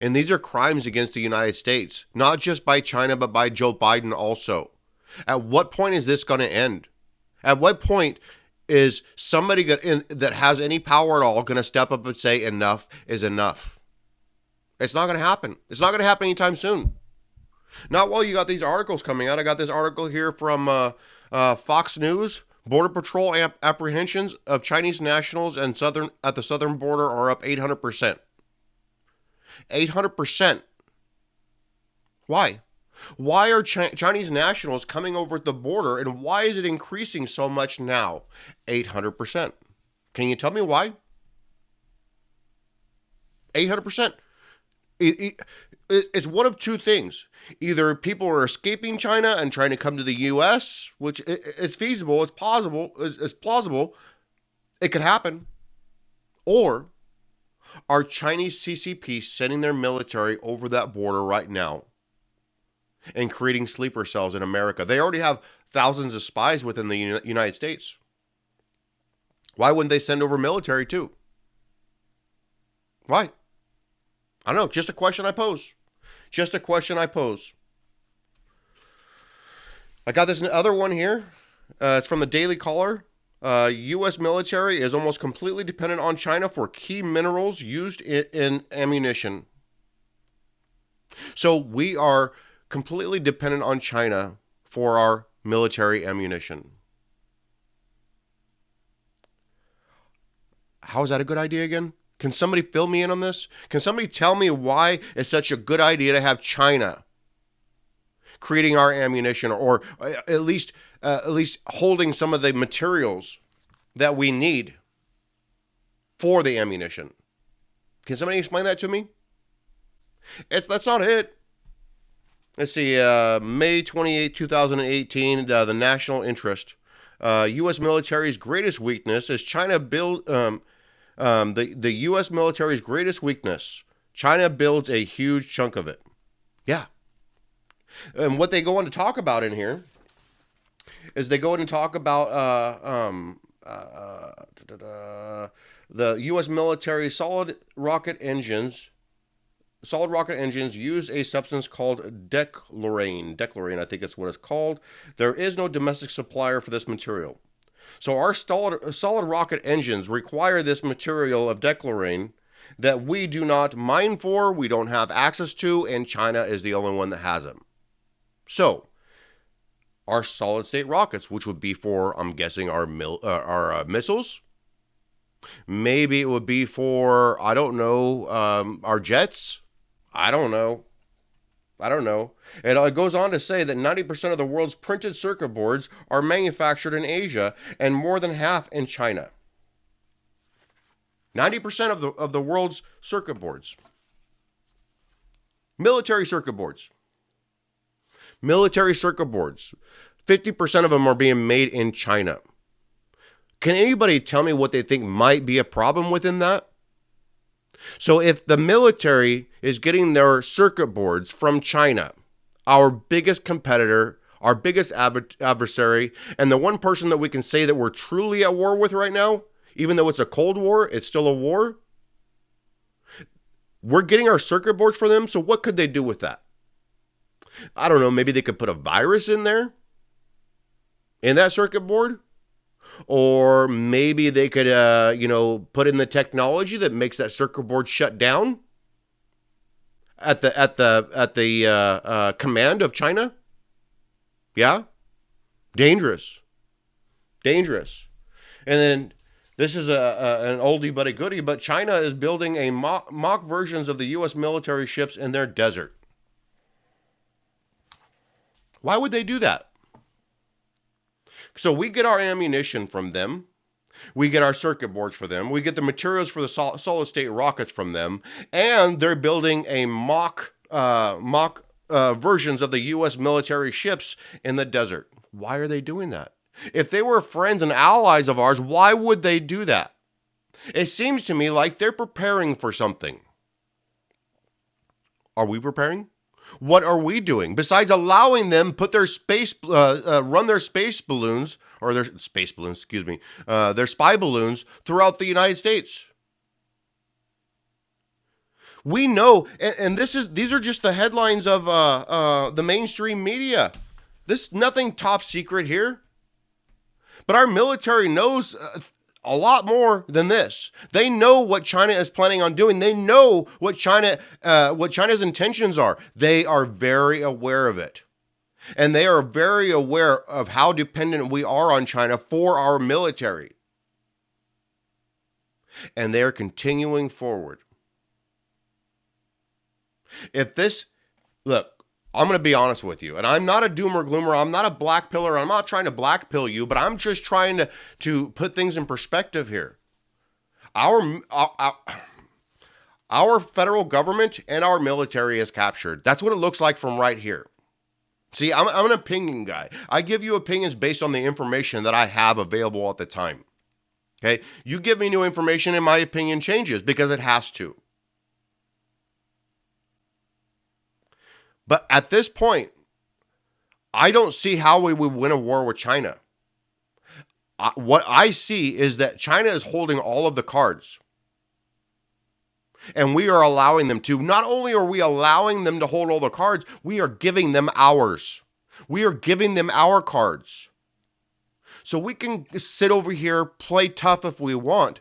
And these are crimes against the United States, not just by China, but by Joe Biden also. At what point is this going to end? At what point is somebody that has any power at all going to step up and say enough is enough? It's not going to happen. It's not going to happen anytime soon. Not while you got these articles coming out. I got this article here from Fox News. Border Patrol apprehensions of Chinese nationals at the southern border are up 800%. 800%. Why? Why are Chinese nationals coming over at the border, and why is it increasing so much now? 800%. Can you tell me why? 800%. It's one of two things. Either people are escaping China and trying to come to the U.S., which is feasible, it's plausible, it could happen. Or are Chinese CCP sending their military over that border right now and creating sleeper cells in America? They already have thousands of spies within the United States. Why wouldn't they send over military too? Why? I don't know. Just a question I pose. Just a question I pose. I got this other one here. It's from the Daily Caller. U.S. military is almost completely dependent on China for key minerals used in ammunition. So we are completely dependent on China for our military ammunition. How is that a good idea again? Can somebody fill me in on this? Can somebody tell me why it's such a good idea to have China creating our ammunition, or at least holding some of the materials that we need for the ammunition? Can somebody explain that to me? That's not it. Let's see. May 28, 2018. The national interest. U.S. military's greatest weakness is China build. The U.S. military's greatest weakness. China builds a huge chunk of it. Yeah. And what they go on to talk about in here is they go in and talk about the U.S. military solid rocket engines use a substance called dechlorine. Dechlorine, I think it's what it's called. There is no domestic supplier for this material. So our solid rocket engines require this material of dechlorine that we do not mine for, we don't have access to, and China is the only one that has them. So our solid state rockets, which would be for, I'm guessing, our missiles. Maybe it would be for, I don't know, our jets. I don't know. And it goes on to say that 90% of the world's printed circuit boards are manufactured in Asia and more than half in China. 90% of the world's circuit boards. Military circuit boards. 50% of them are being made in China. Can anybody tell me what they think might be a problem within that? So if the military is getting their circuit boards from China, our biggest competitor, our biggest adversary, and the one person that we can say that we're truly at war with right now, even though it's a Cold War, it's still a war. We're getting our circuit boards for them, so what could they do with that? I don't know, maybe they could put a virus in there, in that circuit board. Or maybe they could, put in the technology that makes that circuit board shut down at the command of China. Yeah, dangerous. And then this is an oldie but a goodie. But China is building a mock versions of the U.S. military ships in their desert. Why would they do that? So we get our ammunition from them. We get our circuit boards for them. We get the materials for the solid state rockets from them. And they're building a mock versions of the U.S. military ships in the desert. Why are they doing that? If they were friends and allies of ours, why would they do that? It seems to me like they're preparing for something. Are we preparing? What are we doing besides allowing them put their run their spy balloons throughout the United States? We know, and these are just the headlines of the mainstream media. This nothing top secret here. But our military knows a lot more than this. They know what China is planning on doing. They know what China's intentions are. They are very aware of it. And they are very aware of how dependent we are on China for our military. And they are continuing forward. Look, I'm going to be honest with you, and I'm not a doomer gloomer. I'm not a black pillar. I'm not trying to black pill you, but I'm just trying to put things in perspective here. Our federal government and our military is captured. That's what it looks like from right here. See, I'm an opinion guy. I give you opinions based on the information that I have available at the time. Okay? You give me new information and my opinion changes because it has to. But at this point, I don't see how we would win a war with China. What I see is that China is holding all of the cards. And we are allowing them to. Not only are we allowing them to hold all the cards, we are giving them ours. We are giving them our cards. So we can sit over here, play tough if we want.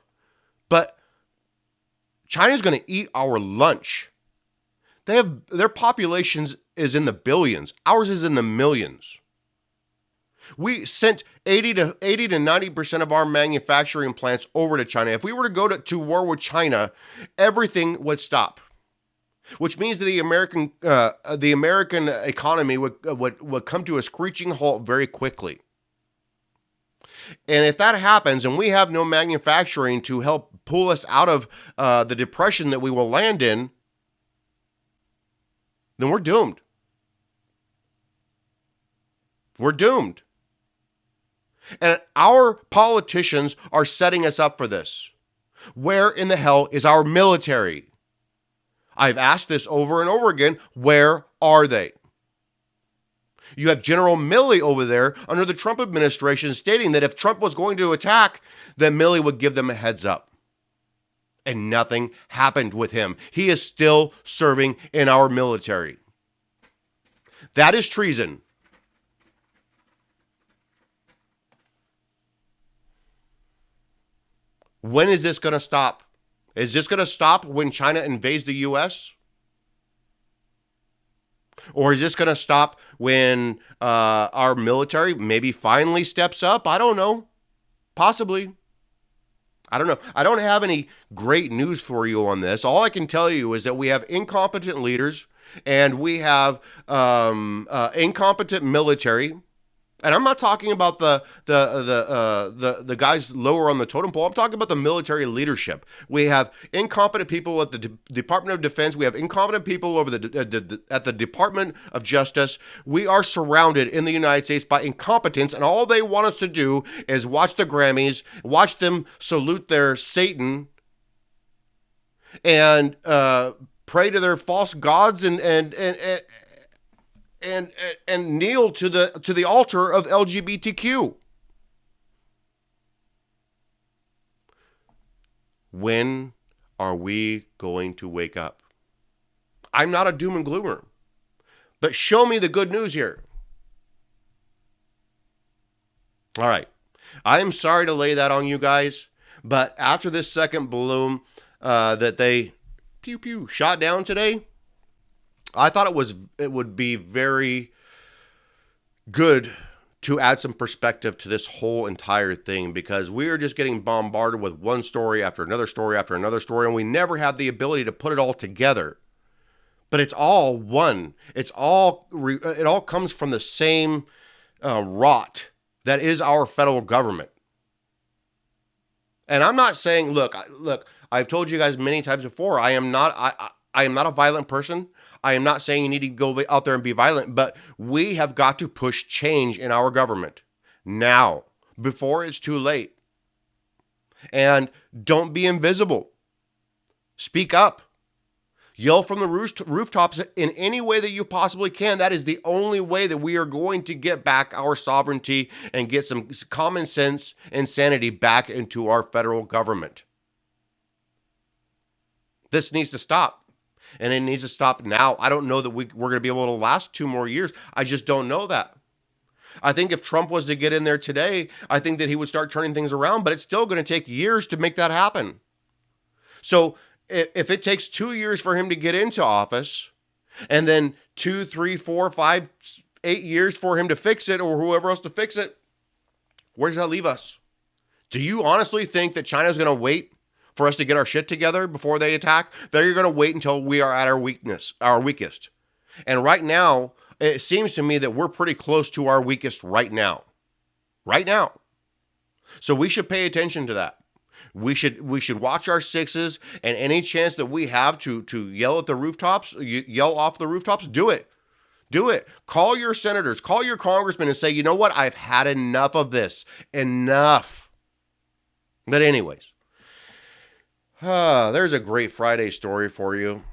But China's going to eat our lunch. Their population is in the billions. Ours is in the millions. We sent 80 to 90% of our manufacturing plants over to China. If we were to go to war with China, everything would stop. Which means that the American economy would come to a screeching halt very quickly. And if that happens and we have no manufacturing to help pull us out of the depression that we will land in, then we're doomed. We're doomed. And our politicians are setting us up for this. Where in the hell is our military? I've asked this over and over again. Where are they? You have General Milley over there under the Trump administration stating that if Trump was going to attack, then Milley would give them a heads up. And nothing happened with him. He is still serving in our military. That is treason. When is this going to stop? Is this going to stop when China invades the U.S.? Or is this going to stop when our military maybe finally steps up? I don't know. Possibly. I don't know. I don't have any great news for you on this. All I can tell you is that we have incompetent leaders and we have incompetent military. And I'm not talking about the guys lower on the totem pole. I'm talking about the military leadership. We have incompetent people at the Department of Defense. We have incompetent people over at the Department of Justice. We are surrounded in the United States by incompetence, and all they want us to do is watch the Grammys, watch them salute their Satan, and pray to their false gods and kneel to the altar of LGBTQ. When are we going to wake up? I'm not a doom and gloomer, but show me the good news here. All right. I am sorry to lay that on you guys, but after this second balloon that they shot down today, I thought it would be very good to add some perspective to this whole entire thing, because we are just getting bombarded with one story after another story after another story, and we never have the ability to put it all together. But it's all one. It all comes from the same rot that is our federal government. And I'm not saying, look, I've told you guys many times before, I am not a violent person. I am not saying you need to go out there and be violent, but we have got to push change in our government now, before it's too late. And don't be invisible. Speak up. Yell from the rooftops in any way that you possibly can. That is the only way that we are going to get back our sovereignty and get some common sense and sanity back into our federal government. This needs to stop. and it needs to stop now. I don't know that we're going to be able to last 2 more years. I just don't know that. I think if Trump was to get in there today, I think that he would start turning things around, but it's still going to take years to make that happen. So if it takes 2 years for him to get into office, and then 2, 3, 4, 5, 8 years for him to fix it, or whoever else to fix it, where does that leave us? Do you honestly think that China's going to wait for us to get our shit together before they attack? They're going to wait until we are at our weakest. And right now, it seems to me that we're pretty close to our weakest right now. Right now. So we should pay attention to that. We should watch our sixes, and any chance that we have to yell at the rooftops, yell off the rooftops, do it. Do it. Call your senators, call your congressmen and say, you know what? I've had enough of this. Enough. But anyways, there's a great Friday story for you.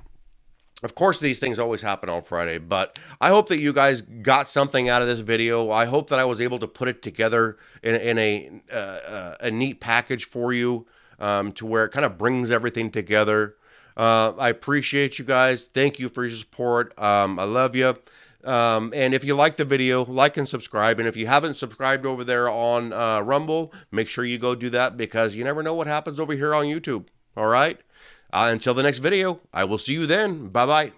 Of course, these things always happen on Friday, but I hope that you guys got something out of this video. I hope that I was able to put it together in a neat package for you, to where it kind of brings everything together. I appreciate you guys. Thank you for your support. I love you. And if you like the video, like and subscribe. And if you haven't subscribed over there on Rumble, make sure you go do that, because you never know what happens over here on YouTube. All right? Until the next video, I will see you then. Bye-bye.